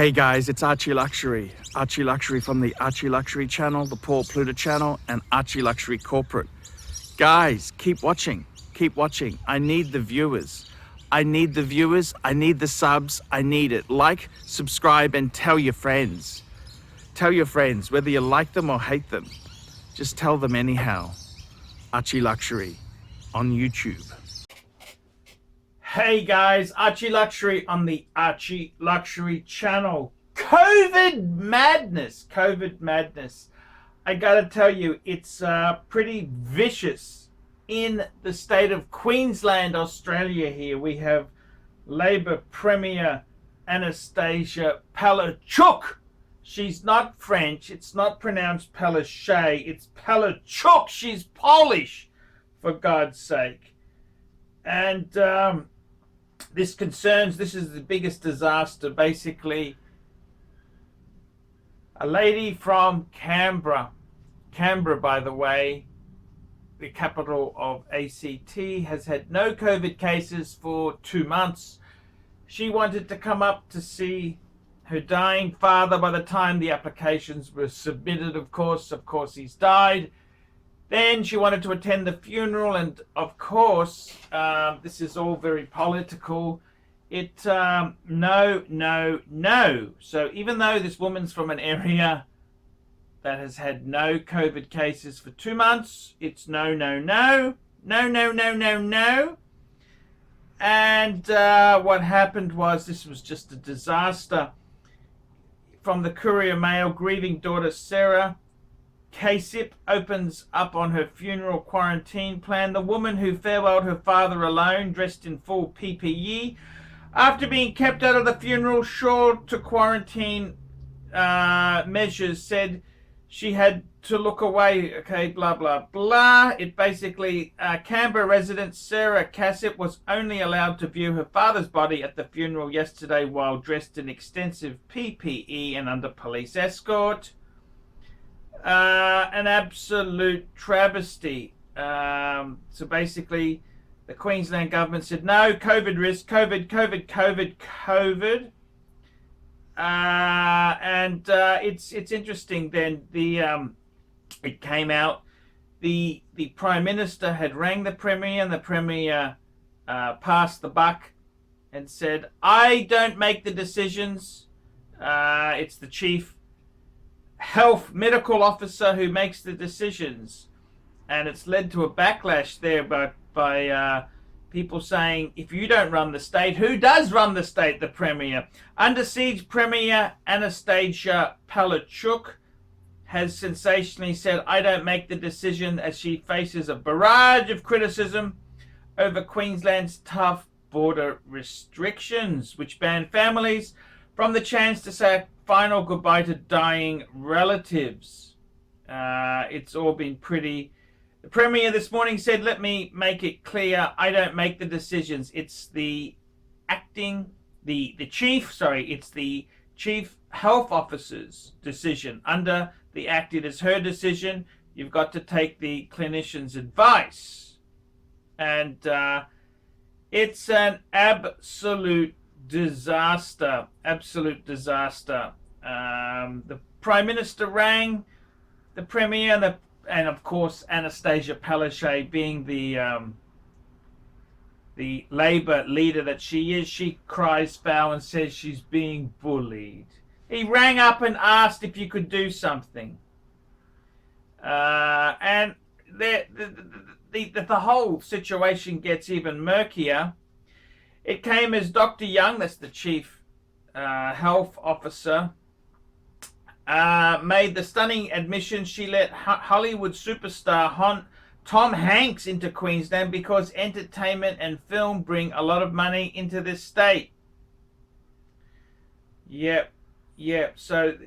Hey guys, it's ArchieLuxury. ArchieLuxury from the ArchieLuxury channel, the Paul Pluta channel, and ArchieLuxury corporate. Guys, keep watching. Keep watching. I need the viewers. I need the viewers. I need the subs. I need it. Like, subscribe, and tell your friends. Tell your friends, whether you like them or hate them. Just tell them anyhow. ArchieLuxury on YouTube. Hey guys, ArchieLuxury on the ArchieLuxury channel. COVID madness. I gotta tell you, it's pretty vicious in the state of Queensland, Australia here. We have Labor Premier Anastasia Palaszczuk. She's not French. It's not pronounced Palaszczuk. It's Palaszczuk. She's Polish, for God's sake. And this is the biggest disaster. Basically, a lady from Canberra, by the way, the capital of ACT, has had no COVID cases for 2 months. She wanted to come up to see her dying father. By the time the applications were submitted, of course he's died. Then she wanted to attend the funeral, and of course, this is all very political. No. So even though this woman's from an area that has had no COVID cases for 2 months, it's no. And what happened was, this was just a disaster. From the Courier Mail, grieving daughter Sarah Kasip opens up on her funeral quarantine plan. The woman who farewelled her father alone, dressed in full PPE, after being kept out of the funeral, short to quarantine measures, said she had to look away. Okay, blah, blah, blah. It basically, Canberra resident Sarah Kasip was only allowed to view her father's body at the funeral yesterday while dressed in extensive PPE and under police escort. An absolute travesty. So basically, the Queensland government said no, COVID risk, COVID. And it's interesting. Then it came out, the Prime Minister had rang the Premier, and the Premier passed the buck and said, I don't make the decisions. It's the Chief Health Medical Officer who makes the decisions. And it's led to a backlash there by people saying, if you don't run the state, who does run the state? The Premier. Under siege Premier Anastasia Palaszczuk has sensationally said, I don't make the decision, as she faces a barrage of criticism over Queensland's tough border restrictions, which ban families from the chance to say a final goodbye to dying relatives. It's all been pretty... The Premier this morning said, let me make it clear, I don't make the decisions. It's the Chief Health Officer's decision. Under the Act, it is her decision. You've got to take the clinician's advice. And it's an absolute disaster. The Prime Minister rang the Premier, and of course Anastasia Palaszczuk, being the Labor leader that she is, she cries foul and says she's being bullied. He rang up and asked if you could do something, and the whole situation gets even murkier. It came as Dr. Young, that's the Chief Health Officer, made the stunning admission she let Hollywood superstar Tom Hanks into Queensland because entertainment and film bring a lot of money into this state. Yep. So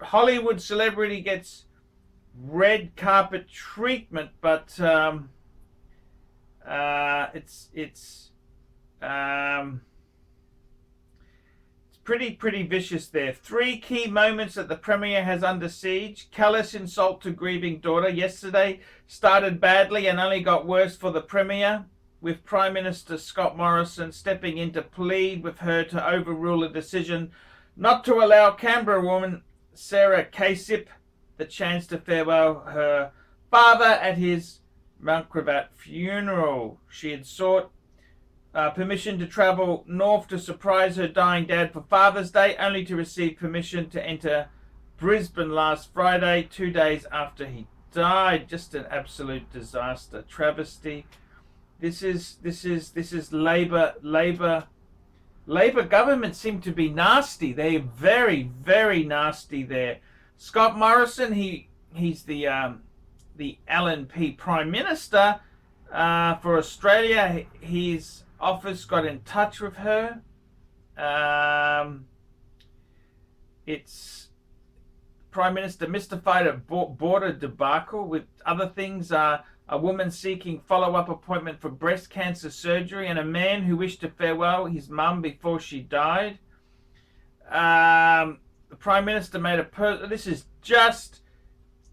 Hollywood celebrity gets red carpet treatment, but it's pretty vicious there. 3 key moments that the Premier has under siege. Callous insult to grieving daughter. Yesterday started badly and only got worse for the Premier, with Prime Minister Scott Morrison stepping in to plead with her to overrule a decision not to allow Canberra woman Sarah Kasip the chance to farewell her father at his Mount Cravat funeral. She had sought permission to travel north to surprise her dying dad for Father's Day, only to receive permission to enter Brisbane last Friday, 2 days after he died. Just an absolute disaster, travesty. This is Labor government seem to be nasty. They're very, very nasty there. Scott Morrison, he's the LNP Prime Minister for Australia. His office got in touch with her. It's Prime Minister mystified at border debacle with other things. A woman seeking follow-up appointment for breast cancer surgery, and a man who wished to farewell his mum before she died. The Prime Minister made this is just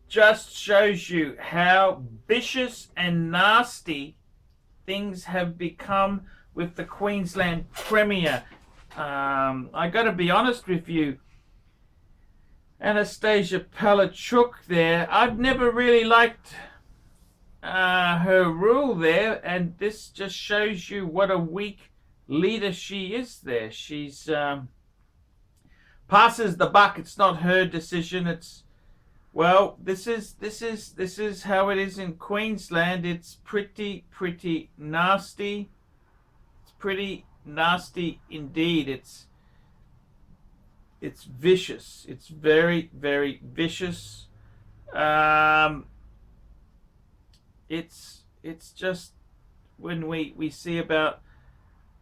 shows you how vicious and nasty things have become with the Queensland Premier. I got to be honest with you, Anastasia Palaszczuk there, I've never really liked her rule there, and this just shows you what a weak leader she is there. She's passes the buck. It's not her decision. It's, well, this is how it is in Queensland. It's pretty nasty. It's pretty nasty indeed. It's vicious. It's very vicious. It's just when we see about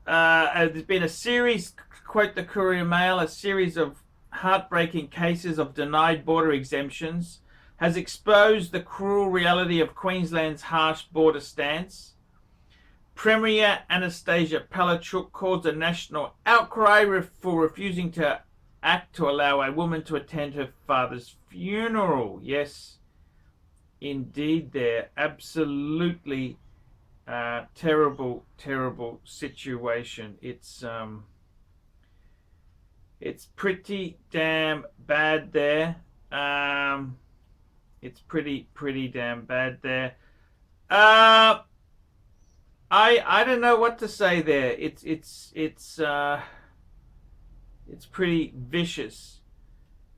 there's been a series, quote the Courier Mail, a series of heartbreaking cases of denied border exemptions has exposed the cruel reality of Queensland's harsh border stance. Premier Anastasia Palaszczuk caused a national outcry for refusing to act to allow a woman to attend her father's funeral. Yes, indeed, they're absolutely terrible situation. It's pretty damn bad there. It's pretty damn bad there. I don't know what to say there. It's pretty vicious.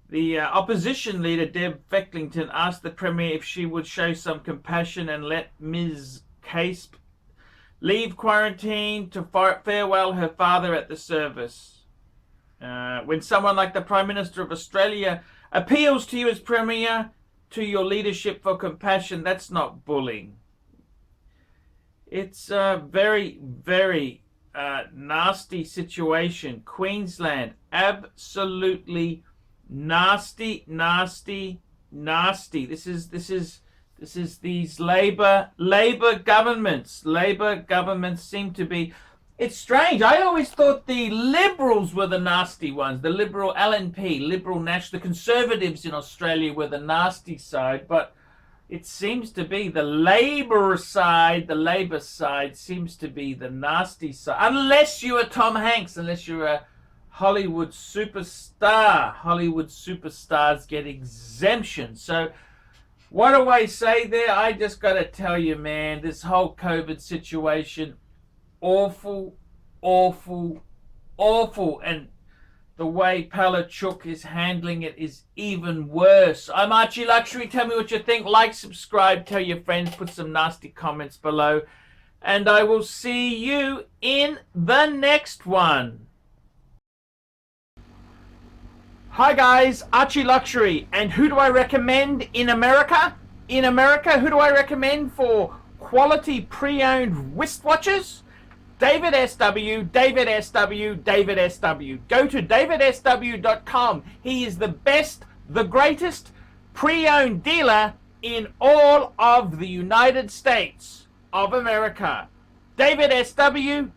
The opposition leader, Deb Fecklington, asked the Premier if she would show some compassion and let Ms. Caspe leave quarantine to farewell her father at the service. When someone like the Prime Minister of Australia appeals to you as Premier, to your leadership for compassion, that's not bullying. It's a very nasty situation. Queensland, absolutely nasty. This is these Labor governments. Labor governments seem to be. It's strange. I always thought the Liberals were the nasty ones. The Liberal LNP, Liberal National, the Conservatives in Australia were the nasty side, but it seems to be the Labor side seems to be the nasty side. Unless you are Tom Hanks, unless you're a Hollywood superstar. Hollywood superstars get exemption. So what do I say there? I just got to tell you, man, this whole COVID situation, awful. And the way Palaszczuk is handling it is even worse. I'm ArchieLuxury. Tell me what you think. Like, subscribe, tell your friends, put some nasty comments below. And I will see you in the next one. Hi guys, ArchieLuxury. And who do I recommend in America? In America, who do I recommend for quality pre-owned wristwatches? David SW. Go to davidsw.com. He is the best, the greatest pre-owned dealer in all of the United States of America. David SW.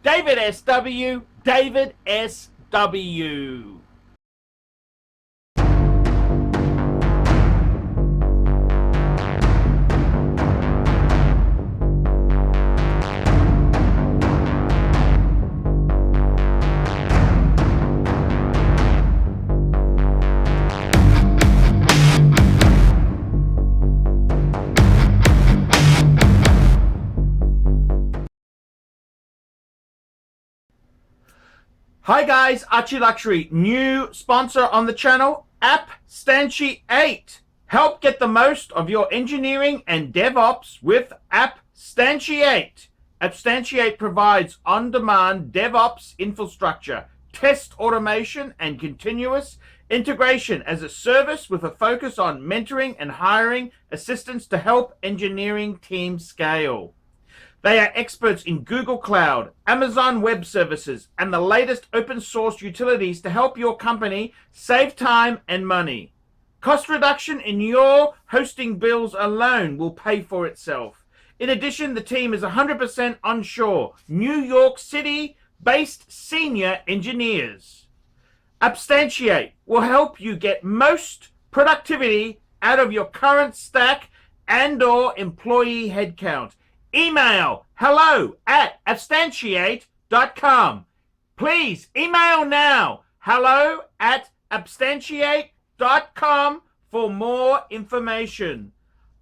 Hi guys, ArchieLuxury, new sponsor on the channel, APPSTANTIATE. Help get the most of your engineering and DevOps with APPSTANTIATE. APPSTANTIATE provides on-demand DevOps infrastructure, test automation, and continuous integration as a service with a focus on mentoring and hiring assistants to help engineering teams scale. They are experts in Google Cloud, Amazon Web Services, and the latest open source utilities to help your company save time and money. Cost reduction in your hosting bills alone will pay for itself. In addition, the team is 100% onshore, New York City-based senior engineers. APPSTANTIATE will help you get most productivity out of your current stack and/or employee headcount. Email hello@appstantiate.com. Please email now hello@appstantiate.com for more information.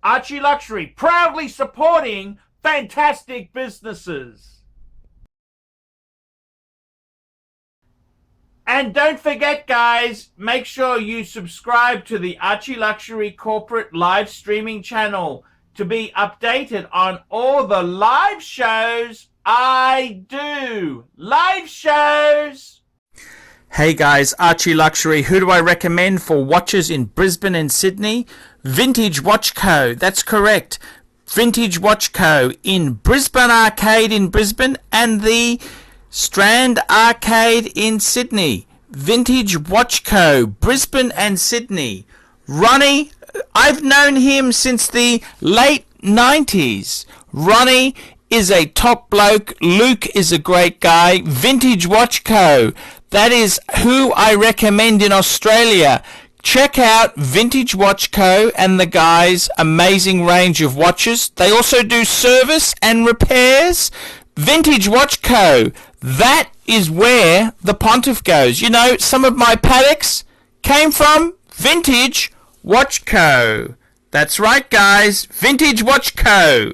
ArchieLuxury, proudly supporting fantastic businesses. And don't forget, guys, make sure you subscribe to the ArchieLuxury corporate live streaming channel to be updated on all the live shows I do. Live shows! Hey guys, ArchieLuxury. Who do I recommend for watches in Brisbane and Sydney? Vintage Watch Co. That's correct. Vintage Watch Co. in Brisbane Arcade in Brisbane and the Strand Arcade in Sydney. Vintage Watch Co. Brisbane and Sydney. Ronnie, I've known him since the late 90s. Ronnie is a top bloke. Luke is a great guy. Vintage Watch Co. That is who I recommend in Australia. Check out Vintage Watch Co. and the guys' amazing range of watches. They also do service and repairs. Vintage Watch Co. That is where the Pontiff goes. You know, some of my Pateks came from Vintage Watch Co. That's right, guys. Vintage Watch Co.